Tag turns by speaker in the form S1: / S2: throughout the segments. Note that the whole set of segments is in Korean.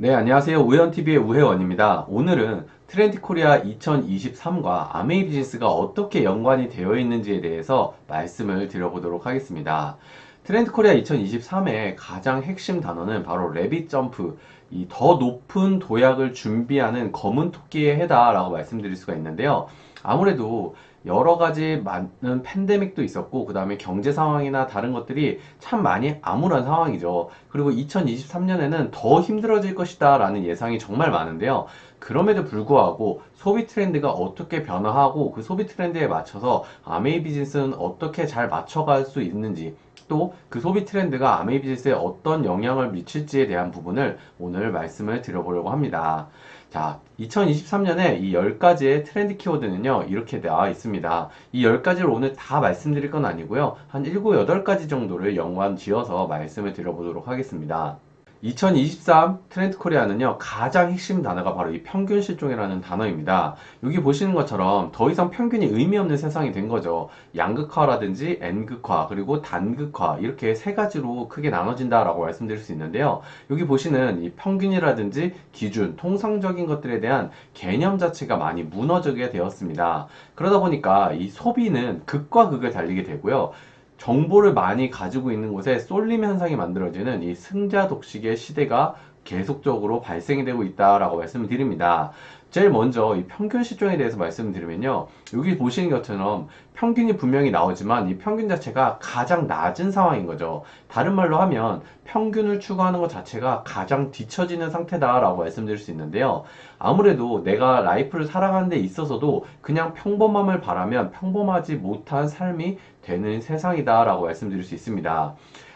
S1: 네, 안녕하세요. 우현TV의 우혜원입니다. 오늘은 트렌드 코리아 2023과 아메이 비즈니스가 어떻게 연관이 되어 있는지에 대해서 말씀을 드려보도록 하겠습니다. 트렌드 코리아 2023의 가장 핵심 단어는 바로 레빗 점프, 이 더 높은 도약을 준비하는 검은 토끼의 해다라고 말씀드릴 수가 있는데요. 아무래도 여러 가지 많은 팬데믹도 있었고, 그 다음에 경제 상황이나 다른 것들이 참 많이 암울한 상황이죠. 그리고 2023년에는 더 힘들어질 것이다 라는 예상이 정말 많은데요. 그럼에도 불구하고 소비 트렌드가 어떻게 변화하고 그 소비 트렌드에 맞춰서 아메이 비즈니스는 어떻게 잘 맞춰갈 수 있는지, 또 그 소비 트렌드가 아메이 비즈니스에 어떤 영향을 미칠지에 대한 부분을 오늘 말씀을 드려보려고 합니다. 자, 2023년에 이 10가지의 트렌드 키워드는요, 이렇게 나와 있습니다. 이 10가지를 오늘 다 말씀드릴 건 아니고요. 한 7, 8가지 정도를 연관 지어서 말씀을 드려보도록 하겠습니다. 2023 트렌드 코리아는요, 가장 핵심 단어가 바로 이 평균 실종이라는 단어입니다. 여기 보시는 것처럼 더 이상 평균이 의미 없는 세상이 된 거죠. 양극화라든지 N극화, 그리고 단극화, 이렇게 세 가지로 크게 나눠진다라고 말씀드릴 수 있는데요. 여기 보시는 이 평균이라든지 기준, 통상적인 것들에 대한 개념 자체가 많이 무너지게 되었습니다. 그러다 보니까 이 소비는 극과 극을 달리게 되고요. 정보를 많이 가지고 있는 곳에 쏠림 현상이 만들어지는 이 승자 독식의 시대가 계속적으로 발생이 되고 있다라고 말씀을 드립니다. 제일 먼저 이 평균 시종에 대해서 말씀드리면요. 여기 보시는 것처럼 평균이 분명히 나오지만 이 평균 자체가 가장 낮은 상황인 거죠. 다른 말로 하면 평균을 추구하는 것 자체가 가장 뒤처지는 상태다라고 말씀드릴 수 있는데요. 아무래도 내가 라이프를 살아가는 데 있어서도 그냥 평범함을 바라면 평범하지 못한 삶이 되는 세상이다라고 말씀드릴 수 있습니다.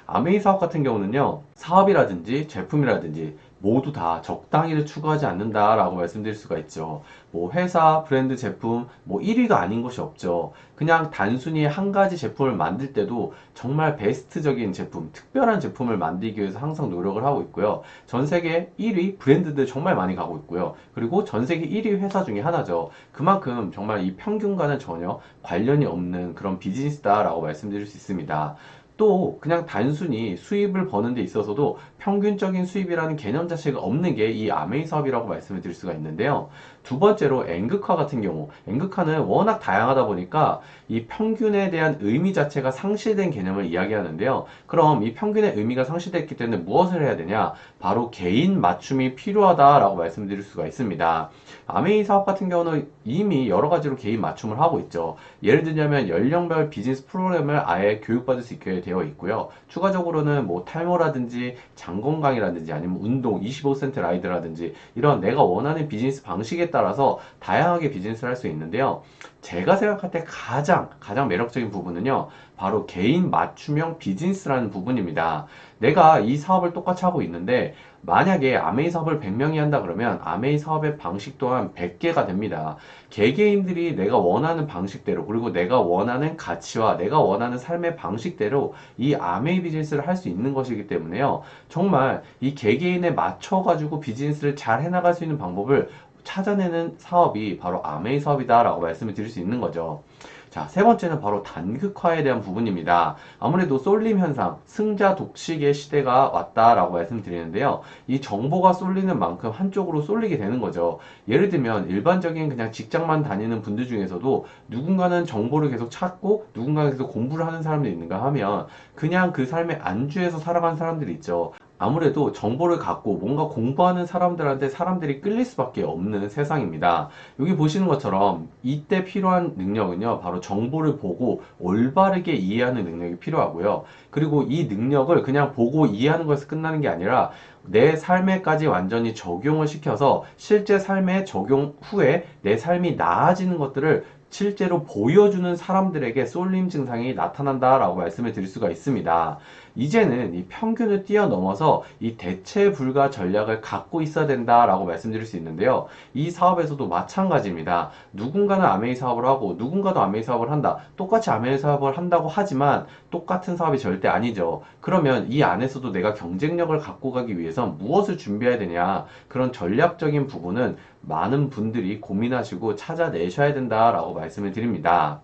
S1: 아메이 사업 같은 경우는요, 사업이라든지 제품이라든지 모두 다 적당히를 추구하지 않는다라고 말씀드릴 수가 있죠. 뭐 회사, 브랜드, 제품, 뭐 1위가 아닌 것이 없죠. 그냥 단순히 한 가지 제품을 만들 때도 정말 베스트적인 제품, 특별한 제품을 만들기 위해서 항상 노력을 하고 있고요. 전 세계 1위 브랜드들 정말 많이 가고 있고요. 그리고 전 세계 1위 회사 중에 하나죠. 그만큼 정말 이 평균과는 전혀 관련이 없는 그런 비즈니스다라고 말씀드릴 수 있습니다. 또 그냥 단순히 수입을 버는 데 있어서도 평균적인 수입이라는 개념 자체가 없는 게 이 아메이 사업이라고 말씀을 드릴 수가 있는데요. 두 번째로 N극화 같은 경우, N극화는 워낙 다양하다 보니까 이 평균에 대한 의미 자체가 상실된 개념을 이야기하는데요. 그럼 이 평균의 의미가 상실됐기 때문에 무엇을 해야 되냐? 바로 개인 맞춤이 필요하다라고 말씀드릴 수가 있습니다. 아메이 사업 같은 경우는 이미 여러 가지로 개인 맞춤을 하고 있죠. 예를 들자면 연령별 비즈니스 프로그램을 아예 교육받을 수 있게 되어 있고요. 추가적으로는 뭐 탈모라든지 장건강이라든지 아니면 운동 25센트 라이드라든지 이런 내가 원하는 비즈니스 방식에 따라서 다양하게 비즈니스를 할 수 있는데요. 제가 생각할 때 가장 매력적인 부분은요. 바로 개인 맞춤형 비즈니스라는 부분입니다. 내가 이 사업을 똑같이 하고 있는데 만약에 아메이 사업을 100명이 한다 그러면 아메이 사업의 방식 또한 100개가 됩니다. 개개인들이 내가 원하는 방식대로, 그리고 내가 원하는 가치와 내가 원하는 삶의 방식대로 이 아메이 비즈니스를 할 수 있는 것이기 때문에요. 정말 이 개개인에 맞춰가지고 비즈니스를 잘 해나갈 수 있는 방법을 찾아내는 사업이 바로 아메이 사업이다라고 말씀을 드릴 수 있는 거죠. 자, 세 번째는 바로 단극화에 대한 부분입니다. 아무래도 쏠림 현상, 승자 독식의 시대가 왔다라고 말씀드리는데요. 이 정보가 쏠리는 만큼 한쪽으로 쏠리게 되는 거죠. 예를 들면 일반적인 그냥 직장만 다니는 분들 중에서도 누군가는 정보를 계속 찾고 누군가는 계속 공부를 하는 사람들이 있는가 하면 그냥 그 삶에 안주해서 살아가는 사람들이 있죠. 아무래도 정보를 갖고 뭔가 공부하는 사람들한테 사람들이 끌릴 수밖에 없는 세상입니다. 여기 보시는 것처럼 이때 필요한 능력은요, 바로 정보를 보고 올바르게 이해하는 능력이 필요하고요. 그리고 이 능력을 그냥 보고 이해하는 것에서 끝나는 게 아니라 내 삶에까지 완전히 적용을 시켜서 실제 삶에 적용 후에 내 삶이 나아지는 것들을 실제로 보여주는 사람들에게 쏠림 증상이 나타난다라고 말씀을 드릴 수가 있습니다. 이제는 이 평균을 뛰어넘어서 이 대체 불가 전략을 갖고 있어야 된다라고 말씀드릴 수 있는데요. 이 사업에서도 마찬가지입니다. 누군가는 아메이 사업을 하고 누군가도 아메이 사업을 한다. 똑같이 아메이 사업을 한다고 하지만 똑같은 사업이 절대 아니죠. 그러면 이 안에서도 내가 경쟁력을 갖고 가기 위해서 무엇을 준비해야 되냐? 그런 전략적인 부분은 많은 분들이 고민하시고 찾아내셔야 된다라고 말씀을 드립니다.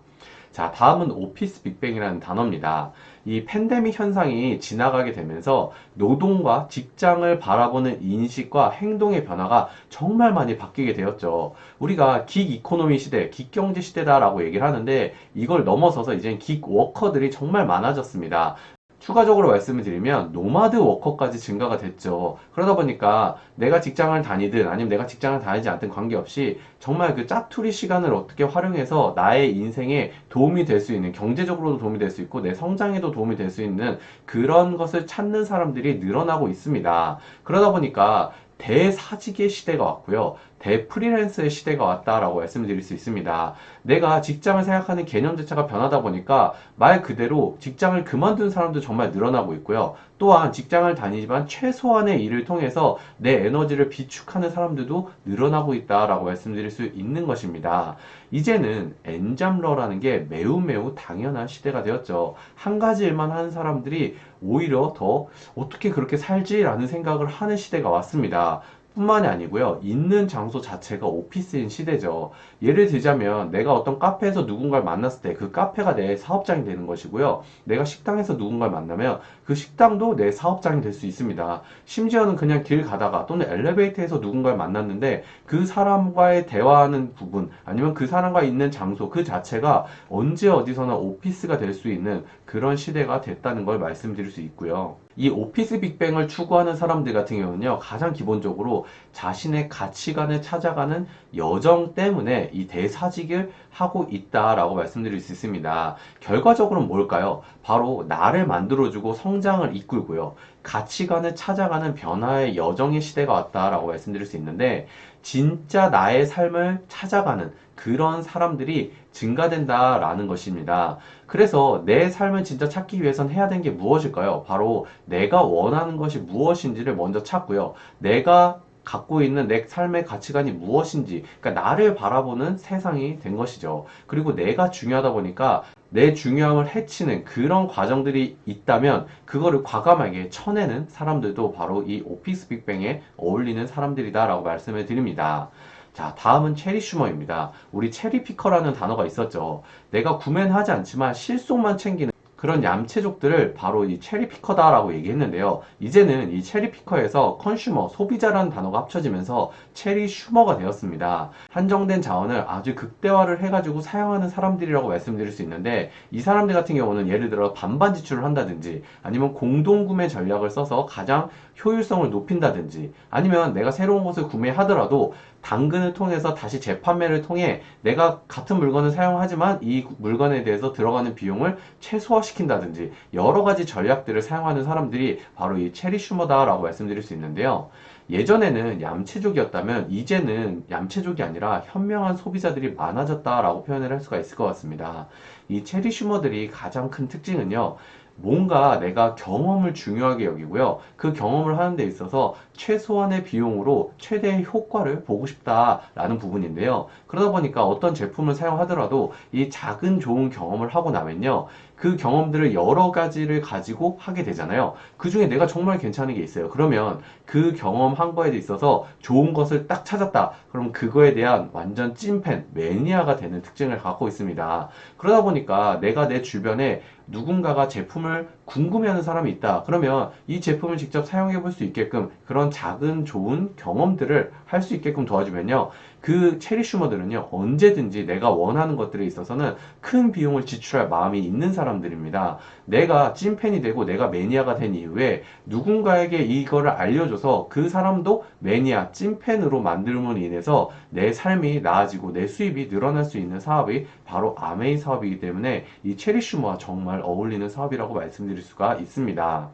S1: 자, 다음은 오피스 빅뱅이라는 단어입니다. 이 팬데믹 현상이 지나가게 되면서 노동과 직장을 바라보는 인식과 행동의 변화가 정말 많이 바뀌게 되었죠. 우리가 긱 이코노미 시대, 긱 경제 시대다라고 얘기를 하는데 이걸 넘어서서 이젠 긱 워커들이 정말 많아졌습니다. 추가적으로 말씀을 드리면 노마드 워커까지 증가가 됐죠. 그러다 보니까 내가 직장을 다니든 아니면 내가 직장을 다니지 않든 관계없이 정말 그 짜투리 시간을 어떻게 활용해서 나의 인생에 도움이 될 수 있는, 경제적으로도 도움이 될 수 있고 내 성장에도 도움이 될 수 있는 그런 것을 찾는 사람들이 늘어나고 있습니다. 그러다 보니까 대사직의 시대가 왔고요. 대프리랜서의 시대가 왔다라고 말씀을 드릴 수 있습니다. 내가 직장을 생각하는 개념 자체가 변하다 보니까 말 그대로 직장을 그만둔 사람도 정말 늘어나고 있고요. 또한 직장을 다니지만 최소한의 일을 통해서 내 에너지를 비축하는 사람들도 늘어나고 있다라고 말씀드릴 수 있는 것입니다. 이제는 엔잡러라는 게 매우 매우 당연한 시대가 되었죠. 한 가지 일만 하는 사람들이 오히려 더 어떻게 그렇게 살지라는 생각을 하는 시대가 왔습니다. 뿐만이 아니고요. 있는 장소 자체가 오피스인 시대죠. 예를 들자면 내가 어떤 카페에서 누군가를 만났을 때 그 카페가 내 사업장이 되는 것이고요. 내가 식당에서 누군가를 만나면 그 식당도 내 사업장이 될 수 있습니다. 심지어는 그냥 길 가다가 또는 엘리베이터에서 누군가를 만났는데 그 사람과의 대화하는 부분 아니면 그 사람과 있는 장소 그 자체가 언제 어디서나 오피스가 될 수 있는 그런 시대가 됐다는 걸 말씀드릴 수 있고요. 이 오피스 빅뱅을 추구하는 사람들 같은 경우는요, 가장 기본적으로 자신의 가치관을 찾아가는 여정 때문에 이 대사직을 하고 있다라고 말씀드릴 수 있습니다. 결과적으로는 뭘까요? 바로 나를 만들어주고 성장을 이끌고요. 가치관을 찾아가는 변화의 여정의 시대가 왔다라고 말씀드릴 수 있는데, 진짜 나의 삶을 찾아가는 그런 사람들이 증가된다라는 것입니다. 그래서 내 삶을 진짜 찾기 위해선 해야 되는 게 무엇일까요? 바로 내가 원하는 것이 무엇인지를 먼저 찾고요. 내가 갖고 있는 내 삶의 가치관이 무엇인지, 그러니까 나를 바라보는 세상이 된 것이죠. 그리고 내가 중요하다 보니까 내 중요함을 해치는 그런 과정들이 있다면 그거를 과감하게 쳐내는 사람들도 바로 이 오피스 빅뱅에 어울리는 사람들이다라고 말씀을 드립니다. 자, 다음은 체리 슈머입니다. 우리 체리 피커라는 단어가 있었죠. 내가 구매는 하지 않지만 실속만 챙기는 그런 얌체족들을 바로 이 체리 피커다라고 얘기했는데요. 이제는 이 체리 피커에서 컨슈머, 소비자라는 단어가 합쳐지면서 체리 슈머가 되었습니다. 한정된 자원을 아주 극대화를 해가지고 사용하는 사람들이라고 말씀드릴 수 있는데 이 사람들 같은 경우는 예를 들어 반반 지출을 한다든지 아니면 공동구매 전략을 써서 가장 효율성을 높인다든지 아니면 내가 새로운 것을 구매하더라도 당근을 통해서 다시 재판매를 통해 내가 같은 물건을 사용하지만 이 물건에 대해서 들어가는 비용을 최소화시킨다든지 여러 가지 전략들을 사용하는 사람들이 바로 이 체리 슈머다라고 말씀드릴 수 있는데요. 예전에는 얌체족이었다면 이제는 얌체족이 아니라 현명한 소비자들이 많아졌다라고 표현을 할 수가 있을 것 같습니다. 이 체리 슈머들이 가장 큰 특징은요. 뭔가 내가 경험을 중요하게 여기고요. 그 경험을 하는 데 있어서 최소한의 비용으로 최대의 효과를 보고 싶다라는 부분인데요. 그러다 보니까 어떤 제품을 사용하더라도 이 작은 좋은 경험을 하고 나면요. 그 경험들을 여러 가지를 가지고 하게 되잖아요. 그 중에 내가 정말 괜찮은 게 있어요. 그러면 그 경험한 거에 있어서 좋은 것을 딱 찾았다. 그럼 그거에 대한 완전 찐팬, 매니아가 되는 특징을 갖고 있습니다. 그러다 보니까 내가 내 주변에 누군가가 제품을 궁금해하는 사람이 있다. 그러면 이 제품을 직접 사용해 볼 수 있게끔 그런 작은 좋은 경험들을 할 수 있게끔 도와주면요. 그 체리 슈머들은요. 언제든지 내가 원하는 것들에 있어서는 큰 비용을 지출할 마음이 있는 사람들입니다. 내가 찐팬이 되고 내가 매니아가 된 이후에 누군가에게 이거를 알려줘서 그 사람도 매니아, 찐팬으로 만들므로 인해서 내 삶이 나아지고 내 수입이 늘어날 수 있는 사업이 바로 아메이 사업이기 때문에 이 체리 슈머와 정말 어울리는 사업이라고 말씀드릴 수가 있습니다.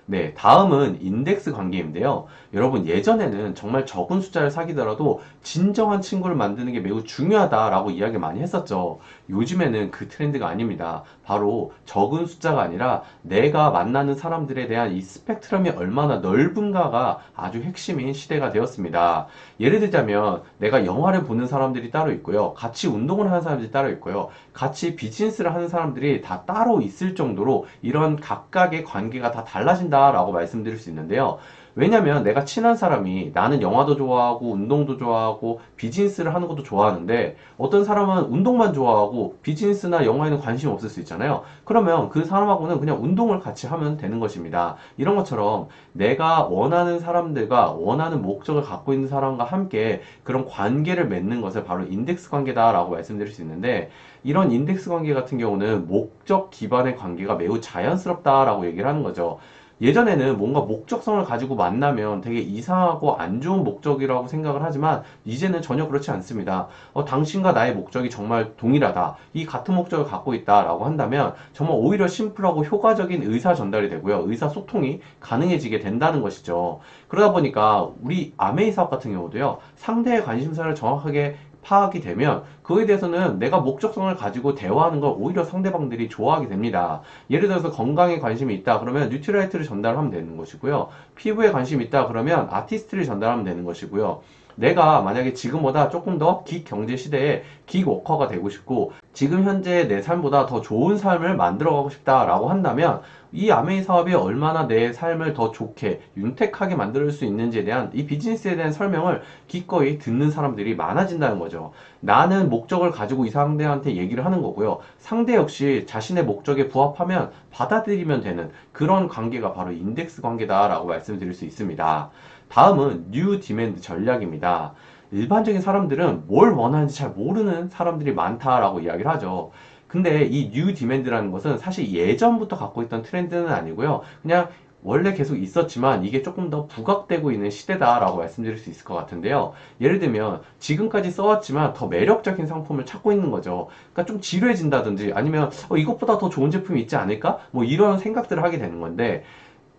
S1: 네, 다음은 인덱스 관계인데요. 여러분, 예전에는 정말 적은 숫자를 사귀더라도 진정한 친구를 만드는 게 매우 중요하다라고 이야기 많이 했었죠. 요즘에는 그 트렌드가 아닙니다. 바로 적은 숫자가 아니라 내가 만나는 사람들에 대한 이 스펙트럼이 얼마나 넓은가가 아주 핵심인 시대가 되었습니다. 예를 들자면 내가 영화를 보는 사람들이 따로 있고요. 같이 운동을 하는 사람들이 따로 있고요. 같이 비즈니스를 하는 사람들이 다 따로 있을 정도로 이런 각각의 관계가 다 달라진다 관계다라고 말씀드릴 수 있는데요. 왜냐면 내가 친한 사람이 나는 영화도 좋아하고 운동도 좋아하고 비즈니스를 하는 것도 좋아하는데 어떤 사람은 운동만 좋아하고 비즈니스나 영화에는 관심이 없을 수 있잖아요. 그러면 그 사람하고는 그냥 운동을 같이 하면 되는 것입니다. 이런 것처럼 내가 원하는 사람들과 원하는 목적을 갖고 있는 사람과 함께 그런 관계를 맺는 것을 바로 인덱스 관계다라고 말씀드릴 수 있는데, 이런 인덱스 관계 같은 경우는 목적 기반의 관계가 매우 자연스럽다라고 얘기를 하는 거죠. 예전에는 뭔가 목적성을 가지고 만나면 되게 이상하고 안 좋은 목적이라고 생각을 하지만 이제는 전혀 그렇지 않습니다. 당신과 나의 목적이 정말 동일하다, 이 같은 목적을 갖고 있다라고 한다면 정말 오히려 심플하고 효과적인 의사 전달이 되고요. 의사소통이 가능해지게 된다는 것이죠. 그러다 보니까 우리 아메이 사업 같은 경우도요. 상대의 관심사를 정확하게 파악이 되면 그에 대해서는 내가 목적성을 가지고 대화하는 걸 오히려 상대방들이 좋아하게 됩니다. 예를 들어서 건강에 관심이 있다 그러면 뉴트라이트를 전달하면 되는 것이고요. 피부에 관심이 있다 그러면 아티스트를 전달하면 되는 것이고요. 내가 만약에 지금보다 조금 더 기경제 시대에 기워커가 되고 싶고 지금 현재 내 삶보다 더 좋은 삶을 만들어가고 싶다라고 한다면 이 아메이 사업이 얼마나 내 삶을 더 좋게 윤택하게 만들 수 있는지에 대한 이 비즈니스에 대한 설명을 기꺼이 듣는 사람들이 많아진다는 거죠. 나는 목적을 가지고 이 상대한테 얘기를 하는 거고요. 상대 역시 자신의 목적에 부합하면 받아들이면 되는 그런 관계가 바로 인덱스 관계다라고 말씀드릴 수 있습니다. 다음은 뉴 디맨드 전략입니다. 일반적인 사람들은 뭘 원하는지 잘 모르는 사람들이 많다라고 이야기를 하죠. 근데 이 뉴 디맨드라는 것은 사실 예전부터 갖고 있던 트렌드는 아니고요. 그냥 원래 계속 있었지만 이게 조금 더 부각되고 있는 시대다라고 말씀드릴 수 있을 것 같은데요. 예를 들면 지금까지 써왔지만 더 매력적인 상품을 찾고 있는 거죠. 그러니까 좀 지루해진다든지 아니면 이것보다 더 좋은 제품이 있지 않을까? 뭐 이런 생각들을 하게 되는 건데,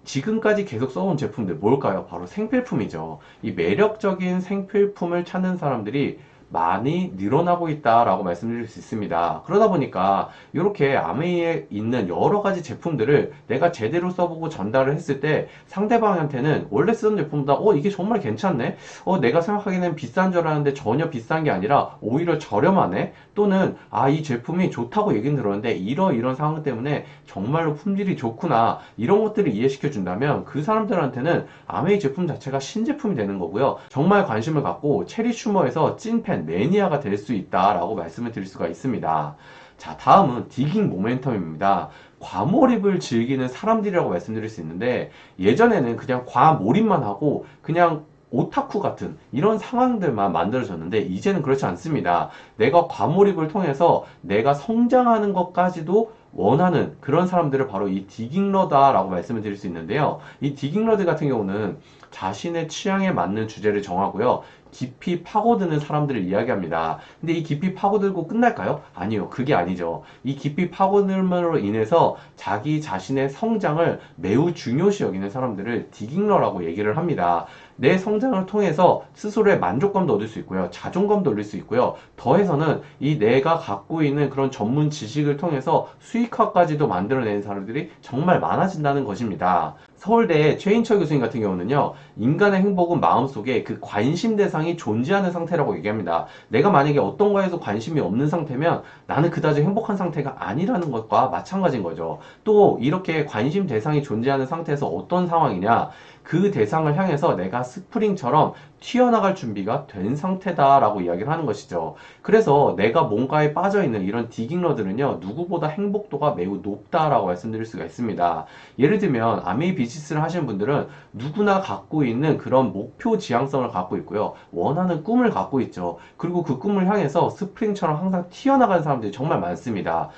S1: 지금까지 계속 써온 제품들 뭘까요? 바로 생필품이죠. 이 매력적인 생필품을 찾는 사람들이 많이 늘어나고 있다라고 말씀드릴 수 있습니다. 그러다 보니까 이렇게 아메이에 있는 여러 가지 제품들을 내가 제대로 써보고 전달을 했을 때 상대방한테는 원래 쓰던 제품보다 이게 정말 괜찮네? 내가 생각하기에는 비싼 줄 알았는데 전혀 비싼 게 아니라 오히려 저렴하네? 또는 이 제품이 좋다고 얘기는 들었는데 이런 상황 때문에 정말로 품질이 좋구나, 이런 것들을 이해시켜 준다면 그 사람들한테는 아메이 제품 자체가 신제품이 되는 거고요. 정말 관심을 갖고 체리 슈머에서 찐팬 매니아가 될 수 있다라고 말씀을 드릴 수가 있습니다. 자, 다음은 디깅 모멘텀입니다. 과몰입을 즐기는 사람들이라고 말씀드릴 수 있는데, 예전에는 그냥 과몰입만 하고 그냥 오타쿠 같은 이런 상황들만 만들어졌는데 이제는 그렇지 않습니다. 내가 과몰입을 통해서 내가 성장하는 것까지도 원하는 그런 사람들을 바로 이 디깅러다라고 말씀을 드릴 수 있는데요. 이 디깅러들 같은 경우는 자신의 취향에 맞는 주제를 정하고요. 깊이 파고드는 사람들을 이야기합니다. 근데 이 깊이 파고들고 끝날까요? 아니요. 그게 아니죠. 이 깊이 파고들므로 인해서 자기 자신의 성장을 매우 중요시 여기는 사람들을 디깅러라고 얘기를 합니다. 내 성장을 통해서 스스로의 만족감도 얻을 수 있고요. 자존감도 올릴 수 있고요. 더해서는 이 내가 갖고 있는 그런 전문 지식을 통해서 수익화까지도 만들어내는 사람들이 정말 많아진다는 것입니다. 서울대 최인철 교수님 같은 경우는요, 인간의 행복은 마음속에 그 관심 대상이 존재하는 상태라고 얘기합니다. 내가 만약에 어떤 거에서 관심이 없는 상태면 나는 그다지 행복한 상태가 아니라는 것과 마찬가지인 거죠. 또 이렇게 관심 대상이 존재하는 상태에서 어떤 상황이냐, 그 대상을 향해서 내가 스프링처럼 튀어나갈 준비가 된 상태다라고 이야기를 하는 것이죠. 그래서 내가 뭔가에 빠져있는 이런 디깅러들은요, 누구보다 행복도가 매우 높다라고 말씀드릴 수가 있습니다. 예를 들면 아메이 비즈니스를 하시는 분들은 누구나 갖고 있는 그런 목표 지향성을 갖고 있고요. 원하는 꿈을 갖고 있죠. 그리고 그 꿈을 향해서 스프링처럼 항상 튀어나가는 사람들이 정말 많습니다.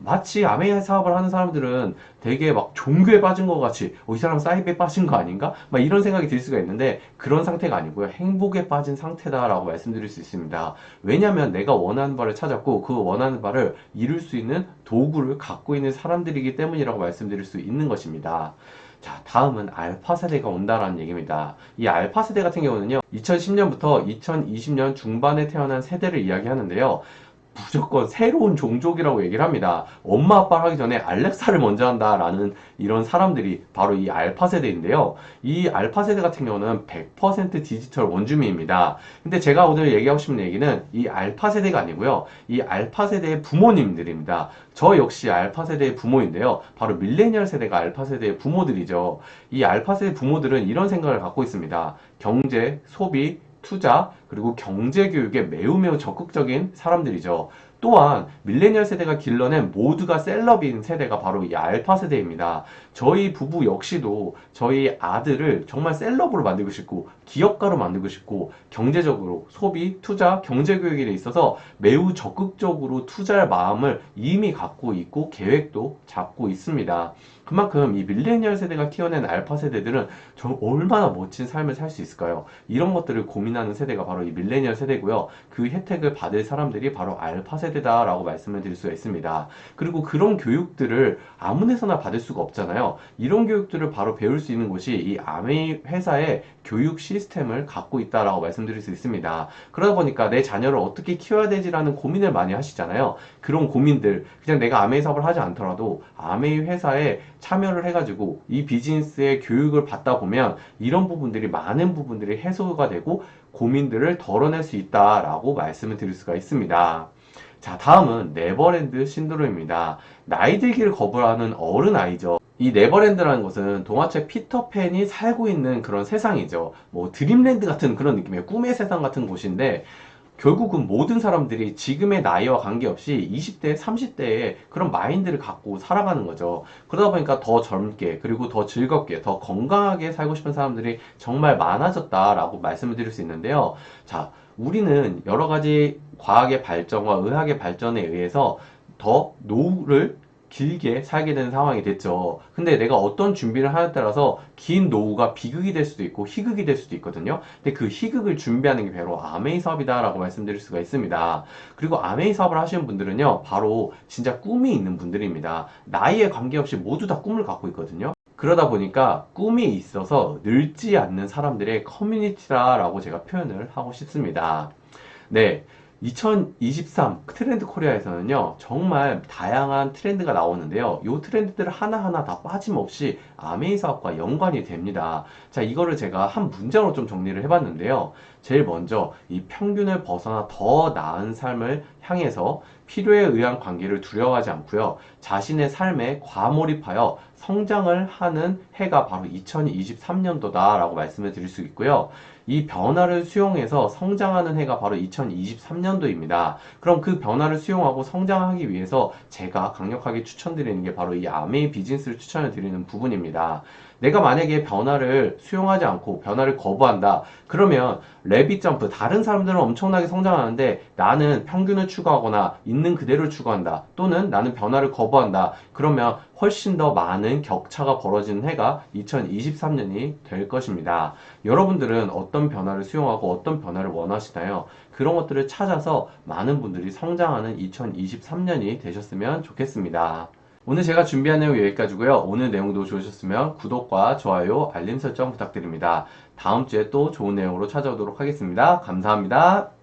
S1: 마치 아메이 사업을 하는 사람들은 되게 막 종교에 빠진 것 같이 이 사람 사이비에 빠진 거 아닌가? 막 이런 생각이 들 수가 있는데 그런 상태가 아니고요. 행복에 빠진 상태다라고 말씀드릴 수 있습니다. 왜냐하면 내가 원하는 바를 찾았고 그 원하는 바를 이룰 수 있는 도구를 갖고 있는 사람들이기 때문이라고 말씀드릴 수 있는 것입니다. 자, 다음은 알파 세대가 온다라는 얘기입니다. 이 알파 세대 같은 경우는요, 2010년부터 2020년 중반에 태어난 세대를 이야기하는데요. 무조건 새로운 종족이라고 얘기를 합니다. 엄마 아빠를 하기 전에 알렉사를 먼저 한다라는 이런 사람들이 바로 이 알파 세대인데요. 이 알파 세대 같은 경우는 100% 디지털 원주민입니다. 근데 제가 오늘 얘기하고 싶은 얘기는 이 알파 세대가 아니고요. 이 알파 세대의 부모님들입니다. 저 역시 알파 세대의 부모인데요. 바로 밀레니얼 세대가 알파 세대의 부모들이죠. 이 알파 세대 부모들은 이런 생각을 갖고 있습니다. 경제, 소비, 투자, 그리고 경제 교육에 매우 매우 적극적인 사람들이죠. 또한 밀레니얼 세대가 길러낸 모두가 셀럽인 세대가 바로 이 알파 세대입니다. 저희 부부 역시도 저희 아들을 정말 셀럽으로 만들고 싶고 기업가로 만들고 싶고 경제적으로 소비, 투자, 경제 교육에 있어서 매우 적극적으로 투자할 마음을 이미 갖고 있고 계획도 잡고 있습니다. 그만큼 이 밀레니얼 세대가 키워낸 알파 세대들은 얼마나 멋진 삶을 살 수 있을까요? 이런 것들을 고민하는 세대가 바로 이 밀레니얼 세대고요. 그 혜택을 받을 사람들이 바로 알파 세대다라고 말씀을 드릴 수가 있습니다. 그리고 그런 교육들을 아무 데서나 받을 수가 없잖아요. 이런 교육들을 바로 배울 수 있는 곳이 이 아메이 회사의 교육 시스템을 갖고 있다라고 말씀드릴 수 있습니다. 그러다 보니까 내 자녀를 어떻게 키워야 되지라는 고민을 많이 하시잖아요. 그런 고민들, 그냥 내가 아메이 사업을 하지 않더라도 아메이 회사에 참여를 해가지고 이 비즈니스의 교육을 받다 보면 이런 부분들이 많은 부분들이 해소가 되고 고민들을 덜어낼 수 있다라고 말씀을 드릴 수가 있습니다. 자, 다음은 네버랜드 신드롬입니다. 나이 들기를 거부하는 어른 아이죠. 이 네버랜드라는 것은 동화책 피터팬이 살고 있는 그런 세상이죠. 뭐 드림랜드 같은 그런 느낌이에요. 꿈의 세상 같은 곳인데 결국은 모든 사람들이 지금의 나이와 관계없이 20대, 30대에 그런 마인드를 갖고 살아가는 거죠. 그러다 보니까 더 젊게, 그리고 더 즐겁게, 더 건강하게 살고 싶은 사람들이 정말 많아졌다라고 말씀을 드릴 수 있는데요. 자, 우리는 여러 가지 과학의 발전과 의학의 발전에 의해서 더 노후를 길게 살게 되는 상황이 됐죠. 근데 내가 어떤 준비를 하냐에 따라서 긴 노후가 비극이 될 수도 있고 희극이 될 수도 있거든요. 근데 그 희극을 준비하는 게 바로 아메이 사업이다라고 말씀드릴 수가 있습니다. 그리고 아메이 사업을 하시는 분들은요, 바로 진짜 꿈이 있는 분들입니다. 나이에 관계없이 모두 다 꿈을 갖고 있거든요. 그러다 보니까 꿈이 있어서 늙지 않는 사람들의 커뮤니티다라고 제가 표현을 하고 싶습니다. 네. 2023 트렌드 코리아에서는요, 정말 다양한 트렌드가 나오는데요. 이 트렌드들 하나하나 다 빠짐없이 아메이 사업과 연관이 됩니다. 자, 이거를 제가 한 문장으로 좀 정리를 해봤는데요. 제일 먼저 이 평균을 벗어나 더 나은 삶을 향해서 필요에 의한 관계를 두려워하지 않고요. 자신의 삶에 과몰입하여 성장을 하는 해가 바로 2023년도다라고 말씀을 드릴 수 있고요. 이 변화를 수용해서 성장하는 해가 바로 2023년도입니다. 그럼 그 변화를 수용하고 성장하기 위해서 제가 강력하게 추천드리는 게 바로 이 아메이 비즈니스를 추천을 드리는 부분입니다. 내가 만약에 변화를 수용하지 않고 변화를 거부한다. 그러면 레빗 점프, 다른 사람들은 엄청나게 성장하는데 나는 평균을 추구하거나 있는 그대로 추구한다. 또는 나는 변화를 거부한다. 그러면 훨씬 더 많은 격차가 벌어지는 해가 2023년이 될 것입니다. 여러분들은 어떤 변화를 수용하고 어떤 변화를 원하시나요? 그런 것들을 찾아서 많은 분들이 성장하는 2023년이 되셨으면 좋겠습니다. 오늘 제가 준비한 내용 여기까지고요. 오늘 내용도 좋으셨으면 구독과 좋아요, 알림 설정 부탁드립니다. 다음 주에 또 좋은 내용으로 찾아오도록 하겠습니다. 감사합니다.